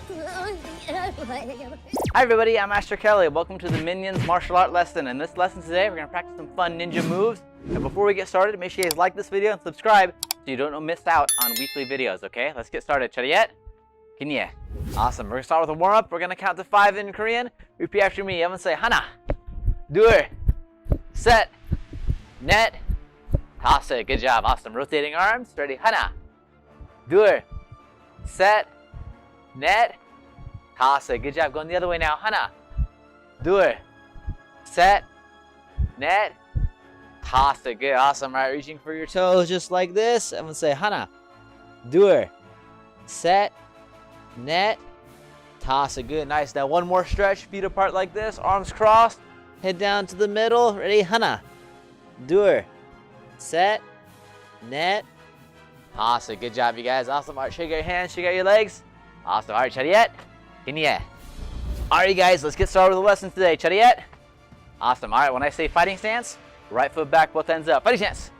Hi everybody, I'm Master Kelly. Welcome to the Minions martial art lesson. In this lesson today, we're going to practice some fun ninja moves. And before we get started, make sure you guys like this video and subscribe so you don't miss out on weekly videos, okay? Let's get started. Chariot? Kinye. Awesome. We're going to start with a warm-up. We're going to count to 5 in Korean. Repeat after me. I'm going to say Hana, 둘, 셋, 넷, 다섯. Good job. Awesome. Rotating arms. Ready? Hana, 둘, 셋, 넷, 다섯. Good job. Going the other way now. Hana, 둘, 셋, 넷, 다섯. Good. Awesome. All right. Reaching for your toes just like this. I'm going to say Hana, 둘, 셋, 넷, 다섯. Good. Nice. Now one more stretch. Feet apart like this. Arms crossed. Head down to the middle. Ready? Hana, 둘, 셋, 넷, 다섯. Good job, you guys. Awesome. All right. Shake out your hands. Shake out your legs. Awesome. All right. Chariot. Kinye. All right, you guys. Let's get started with the lesson today. Chariot. Awesome. All right. When I say fighting stance, right foot back, both ends up. Fighting stance.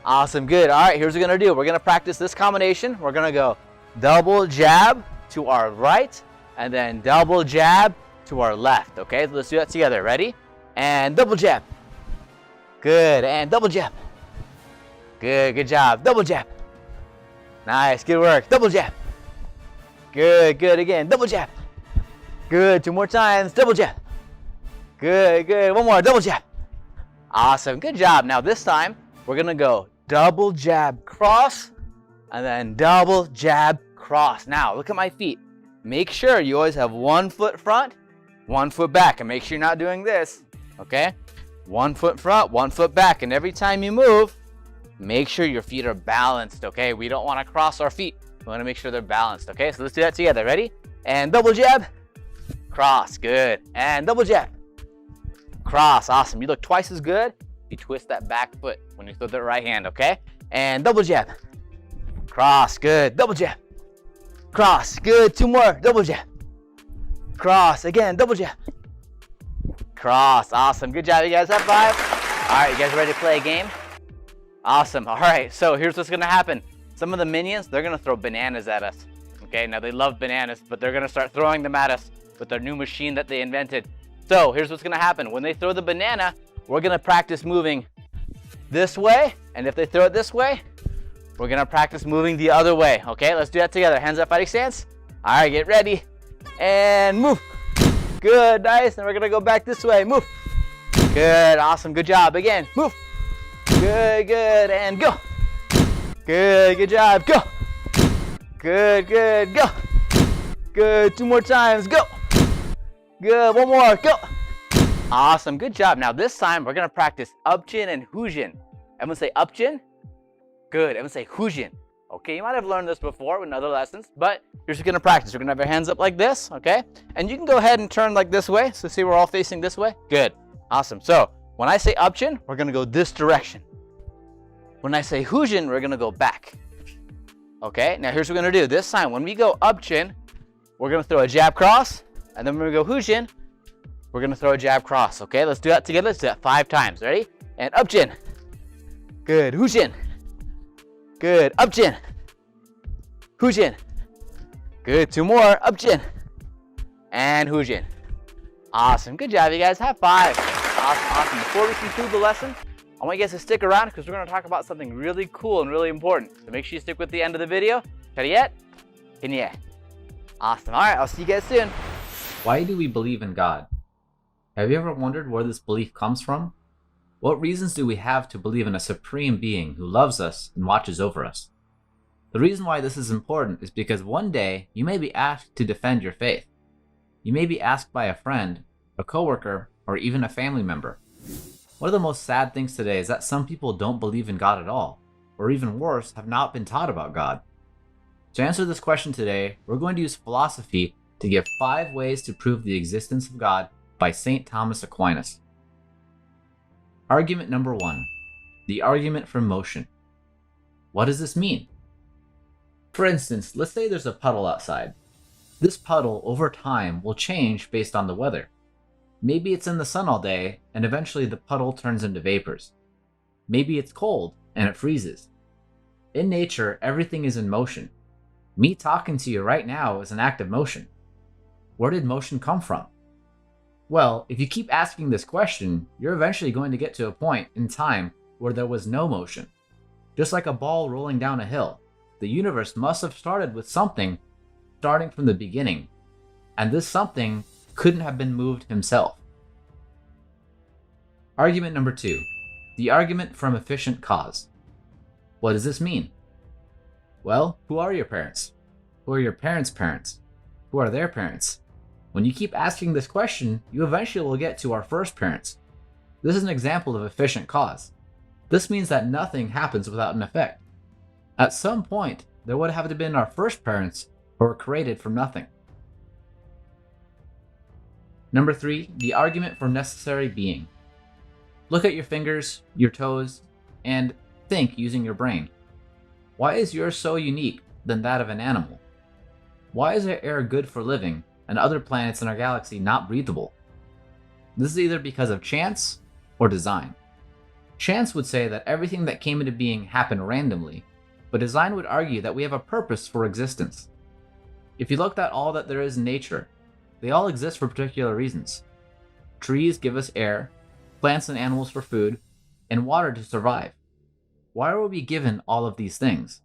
Awesome. Good. All right. Here's what we're going to do. We're going to practice this combination. We're going to go double jab to our right and then double jab to our left. Okay. So let's do that together. Ready? And double jab. Good. And double jab. Good. Good job. Double jab. Nice. Good work. Double jab. Good. Good. Again. Double jab. Good. 2 more times. Double jab. Good. Good. 1 more. Double jab. Awesome. Good job. Now this time we're going to go double jab cross and then double jab cross. Now look at my feet. Make sure you always have 1 foot front, 1 foot back, and make sure you're not doing this. Okay? 1 foot front, 1 foot back, and every time you move, make sure your feet are balanced. Okay? We don't want to cross our feet. We want to make sure they're balanced. Okay? So let's do that together. Ready? And double jab, cross. Good. And double jab, cross. Awesome. You look twice as good if you twist that back foot when you throw the right hand. Okay? And double jab, cross. Good. Double jab, cross. Good. 2 more. Double jab, cross. Again. Double jab, cross. Awesome. Good job, you guys. High five. All right, you guys ready to play a game? Awesome. All right, so here's what's going to happen. Some of the minions, they're going to throw bananas at us. Okay, now they love bananas, but they're going to start throwing them at us with their new machine that they invented. So here's what's going to happen. When they throw the banana, we're going to practice moving this way. And if they throw it this way, we're going to practice moving the other way. Okay, let's do that together. Hands up, fighting stance. All right, get ready. And move. Good, nice. And we're going to go back this way. Move. Good, awesome. Good job. Again, move. Good, good. And go. Good, good job. Go. Good, good. Go. Good. 2 more times. Go. Good. 1 more. Go. Awesome. Good job. Now this time we're going to practice upjin and hujin. I'm going to say upjin. Good. I'm going to say hujin. Okay, you might have learned this before in other lessons, but you're just going to practice. We're going to have our hands up like this, okay? And you can go ahead and turn like this way. So see, we're all facing this way. Good. Awesome. So when I say upjin, we're going to go this direction. When I say hujin, we're going to go back. Okay, now here's what we're going to do. This time, when we go upjin, we're going to throw a jab cross. And then when we go hujin, we're going to throw a jab cross. Okay, let's do that together. Let's do that 5 times. Ready? And upjin. Good. Hujin. Good. Upjin. Hujin. Good. 2 more. Upjin. And hujin. Awesome. Good job, you guys. High five. Awesome. Awesome. Before we conclude the lesson, I want you guys to stick around because we're going to talk about something really cool and really important. So make sure you stick with the end of the video. Chariot? Kinye. Awesome. All right. I'll see you guys soon. Why do we believe in God? Have you ever wondered where this belief comes from? What reasons do we have to believe in a supreme being who loves us and watches over us? The reason why this is important is because one day you may be asked to defend your faith. You may be asked by a friend, a coworker, or even a family member. One of the most sad things today is that some people don't believe in God at all, or even worse, have not been taught about God. To answer this question today, we're going to use philosophy to give 5 ways to prove the existence of God by St. Thomas Aquinas. Argument number 1. The argument from motion. What does this mean? For instance, let's say there's a puddle outside. This puddle, over time, will change based on the weather. Maybe it's in the sun all day, and eventually the puddle turns into vapors. Maybe it's cold, and it freezes. In nature, everything is in motion. Me talking to you right now is an act of motion. Where did motion come from? Well, if you keep asking this question, you're eventually going to get to a point in time where there was no motion. Just like a ball rolling down a hill, the universe must have started with something starting from the beginning, and this something couldn't have been moved himself. Argument number 2. The argument from efficient cause. What does this mean? Well, who are your parents? Who are your parents' parents? Who are their parents? When you keep asking this question, you eventually will get to our first parents. This is an example of efficient cause. This means that nothing happens without an effect. At some point, there would have to have been our first parents who were created from nothing. Number 3, the argument for necessary being. Look at your fingers, your toes, and think using your brain. Why is yours so unique than that of an animal? Why is our air good for living and other planets in our galaxy not breathable? This is either because of chance or design. Chance would say that everything that came into being happened randomly, but design would argue that we have a purpose for existence. If you looked at all that there is in nature, they all exist for particular reasons. Trees give us air, plants and animals for food, and water to survive. Why were we given all of these things?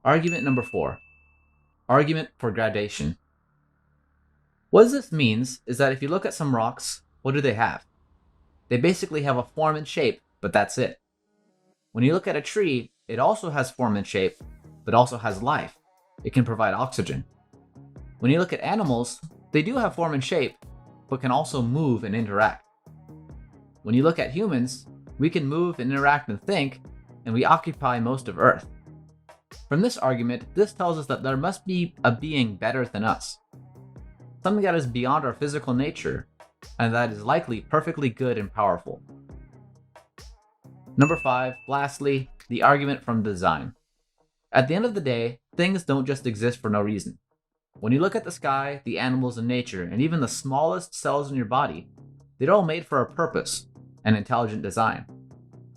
Argument number 4. Argument for gradation. What this means is that if you look at some rocks, what do they have? They basically have a form and shape, but that's it. When you look at a tree, it also has form and shape, but also has life. It can provide oxygen. When you look at animals, they do have form and shape, but can also move and interact. When you look at humans, we can move and interact and think, and we occupy most of Earth. From this argument, this tells us that there must be a being better than us. Something that is beyond our physical nature, and that is likely perfectly good and powerful. Number 5, lastly, the argument from design. At the end of the day, things don't just exist for no reason. When you look at the sky, the animals in nature, and even the smallest cells in your body, they're all made for a purpose, an intelligent design.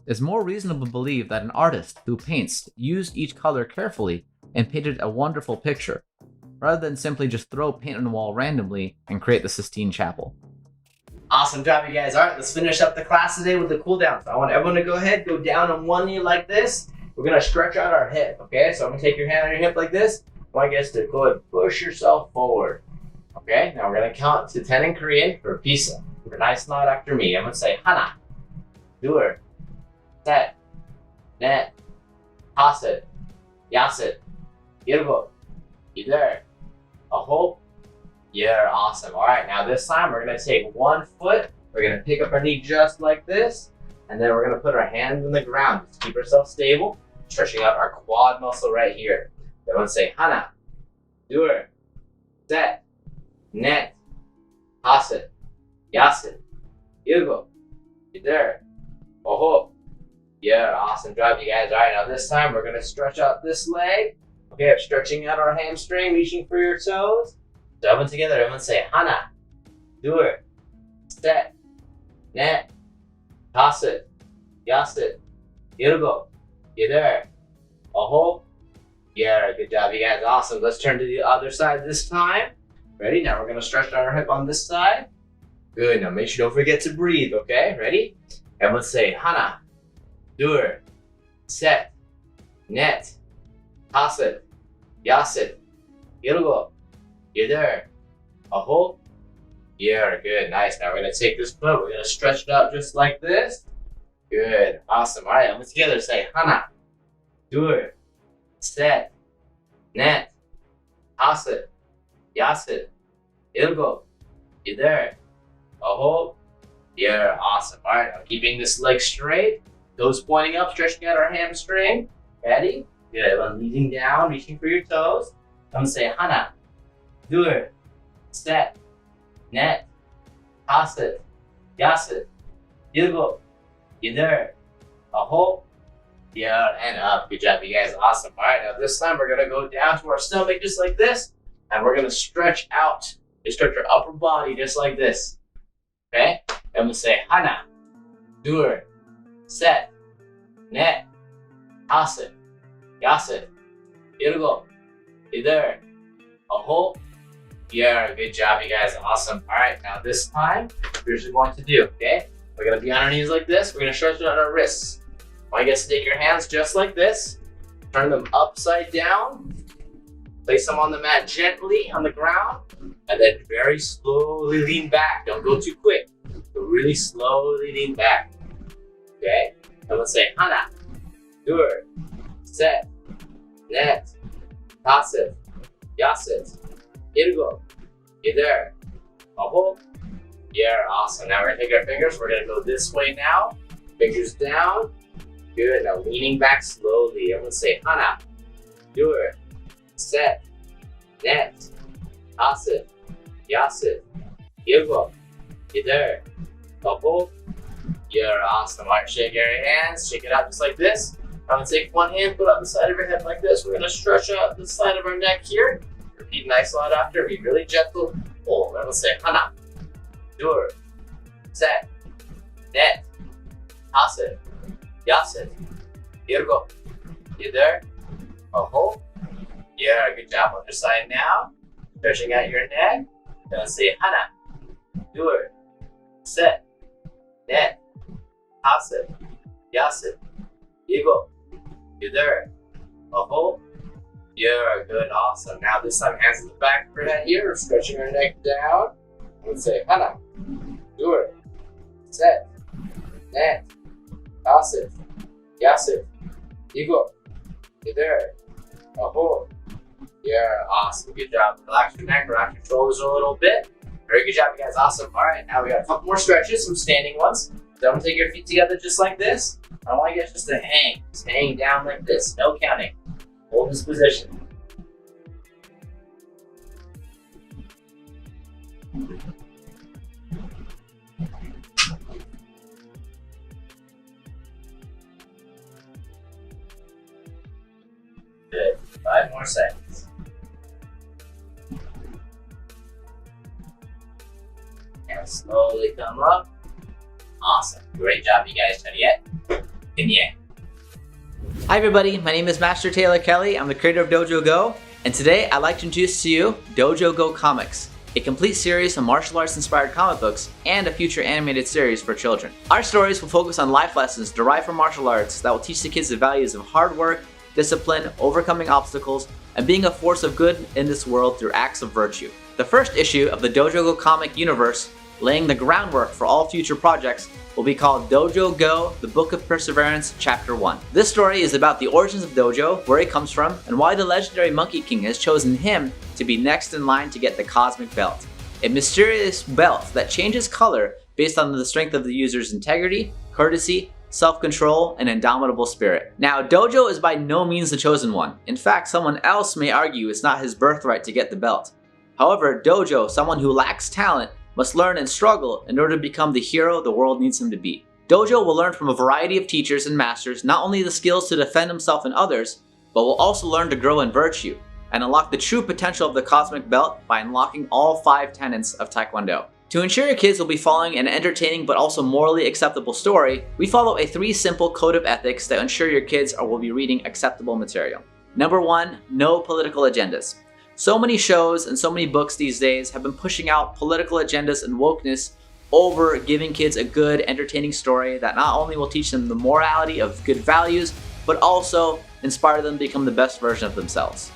It's more reasonable to believe that an artist who paints used each color carefully and painted a wonderful picture, rather than simply just throw paint on the wall randomly and create the Sistine Chapel. Awesome job, you guys. All right, let's finish up the class today with the cool down. So I want everyone to go ahead, go down on one knee like this. We're going to stretch out our hip, okay? So I'm going to take your hand on your hip like this. I want you guys to go ahead and push yourself forward. Okay, now we're going to count to 10 in Korean for pizza. For nice nod after me. I'm going to say hana, 둘, 셋, 넷, 다섯, 여섯, 일곱, 여덟, 아홉. Yeah, awesome. All right, now this time we're going to take one foot. We're going to pick up our knee just like this. And then we're going to put our hands on the ground. Just keep ourselves stable, stretching out our quad muscle right here. Then we'll say 하나, 둘, 셋, 넷, 다섯, 여섯, 일곱, 여덟, 아홉. Yeah, awesome job, you guys. All right, now this time we're going to stretch out this leg. Okay, stretching out our hamstring, reaching for your toes. So everyone together, everyone say 하나, 둘, 셋, 넷, 다섯, 여섯, 일곱, 여덟, 아홉. Yeah, good job, you guys. Awesome. Let's turn to the other side this time. Ready? Now we're going to stretch our hip on this side. Good. Now make sure don't forget to breathe, okay? Ready? Everyone say 하나, 둘, 셋, 넷, 다섯, 여섯, 일곱, 여덟, 아홉. Yeah, good. Nice. Now we're going to take this foot. We're going to stretch it out just like this. Good. Awesome. All right, everyone together say 하나, 둘, 셋, 넷, 다섯, 여섯, 일곱, 여덟, 아홉. Yeah, awesome. All right, now keeping this leg straight, toes pointing up, stretching out our hamstring. Ready? Good. I'm leaning down, reaching for your toes. I'm going to say 하나, 둘, 셋, 넷, 다섯, 여섯, 일곱, 여덟, 아홉. Yeah, and up. Good job, you guys. Awesome. All right, now this time we're going to go down to our stomach just like this, and we're going to stretch out. You stretch your upper body just like this. Okay? And we'll say 하나, 둘, 셋, 넷, 다섯, 여섯, Irgo. Either. Aho. Yeah, good job, you guys. Awesome. All right, now this time, here's what we're going to do, okay? We're going to be on our knees like this. We're going to stretch out our wrists. I want you guys to take your hands just like this. Turn them upside down. Place them on the mat gently on the ground. And then very slowly lean back. Don't go too quick. But really slowly lean back. Okay? And let's say Hana. Dur. Set. Net. Tasit. Yasit. Irgo. Either. Aho. Yeah, awesome. Now we're gonna take our fingers. We're gonna go this way now. Fingers down. Good. Now leaning back slowly. I'm gonna say Hana. Dur. Set. Net. Tasit. Yasit. Irgo. Either. Aho. You're awesome. All right, shake your hands. Shake it out just like this. I'm gonna take one hand, put it on the side of your head like this. We're gonna stretch out the side of our neck here. Repeat nice loud after. Be really gentle. Hold. I'm gonna say Hana. Dur. Set. Net. Tasit. Yasit. Irgo. Either. Aho. Yeah, good job. Other side now. Stretching out your neck. Gonna say Hana. Dur. Set. Net. Tasit. Yasit. Irgo. Either. Aho. Yeah, good, awesome. Now this time, hands at the back of your head here, stretching your neck down. And say Hana. Dur. Set. Net. Tasit. Yasit. Irgo. Either. Aho. Yeah, awesome. Good job. Relax your neck, relax your shoulders a little bit. Very good job, you guys. Awesome. All right, now we got a couple more stretches, some standing ones. So I'm gonna take your feet together just like this. I want you guys just to hang. Just hang down like this. No counting. Hold this position. Good. 5 more seconds. And slowly come up. Awesome. Great job, you guys. Ready yet? Yeah. Hi everybody, my name is Master Taylor Kelly. I'm the creator of Dojo Go, and today I'd like to introduce to you Dojo Go Comics, a complete series of martial arts inspired comic books and a future animated series for children. Our stories will focus on life lessons derived from martial arts that will teach the kids the values of hard work, discipline, overcoming obstacles, and being a force of good in this world through acts of virtue. The first issue of the Dojo Go comic universe, laying the groundwork for all future projects, will be called Dojo Go, The Book of Perseverance, Chapter 1. This story is about the origins of Dojo, where he comes from, and why the legendary Monkey King has chosen him to be next in line to get the Cosmic Belt. A mysterious belt that changes color based on the strength of the user's integrity, courtesy, self-control, and indomitable spirit. Now, Dojo is by no means the chosen one. In fact, someone else may argue it's not his birthright to get the belt. However, Dojo, someone who lacks talent, must learn and struggle in order to become the hero the world needs him to be. Dojo will learn from a variety of teachers and masters not only the skills to defend himself and others, but will also learn to grow in virtue and unlock the true potential of the Cosmic Belt by unlocking all 5 tenets of Taekwondo. To ensure your kids will be following an entertaining but also morally acceptable story, we follow a 3 simple code of ethics that ensure your kids will be reading acceptable material. Number 1, no political agendas. So many shows and so many books these days have been pushing out political agendas and wokeness over giving kids a good, entertaining story that not only will teach them the morality of good values, but also inspire them to become the best version of themselves.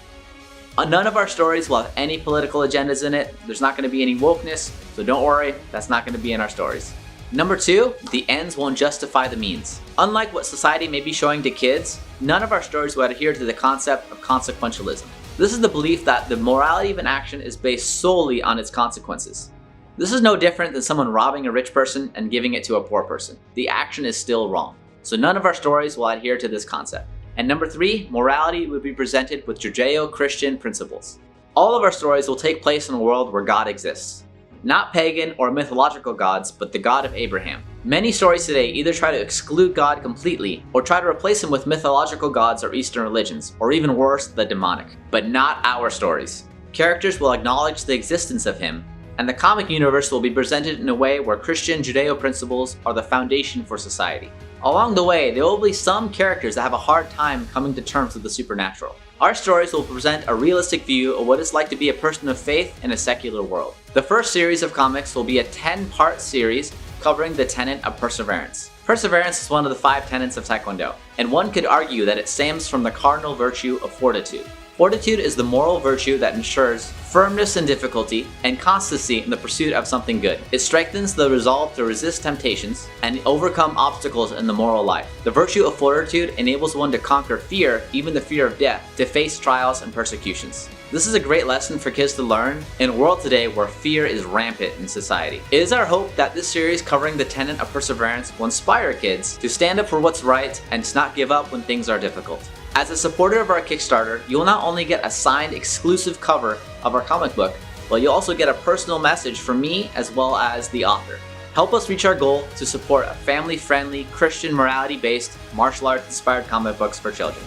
None of our stories will have any political agendas in it. There's not going to be any wokeness, so don't worry, that's not going to be in our stories. Number 2, the ends won't justify the means. Unlike what society may be showing to kids, none of our stories will adhere to the concept of consequentialism. This is the belief that the morality of an action is based solely on its consequences. This is no different than someone robbing a rich person and giving it to a poor person. The action is still wrong. So none of our stories will adhere to this concept. And number 3, morality will be presented with Judeo-Christian principles. All of our stories will take place in a world where God exists. Not pagan or mythological gods, but the God of Abraham. Many stories today either try to exclude God completely or try to replace him with mythological gods or Eastern religions, or even worse, the demonic. But not our stories. Characters will acknowledge the existence of him, and the comic universe will be presented in a way where Christian Judeo principles are the foundation for society. Along the way, there will be some characters that have a hard time coming to terms with the supernatural. Our stories will present a realistic view of what it's like to be a person of faith in a secular world. The first series of comics will be a 10-part series covering the tenet of perseverance. Perseverance is one of the 5 tenets of Taekwondo, and one could argue that it stems from the cardinal virtue of fortitude. Fortitude is the moral virtue that ensures firmness in difficulty and constancy in the pursuit of something good. It strengthens the resolve to resist temptations and overcome obstacles in the moral life. The virtue of fortitude enables one to conquer fear, even the fear of death, to face trials and persecutions. This is a great lesson for kids to learn in a world today where fear is rampant in society. It is our hope that this series covering the tenet of perseverance will inspire kids to stand up for what's right and to not give up when things are difficult. As a supporter of our Kickstarter, you will not only get a signed exclusive cover of our comic book, but you'll also get a personal message from me as well as the author. Help us reach our goal to support a family-friendly, Christian morality-based, martial arts-inspired comic books for children.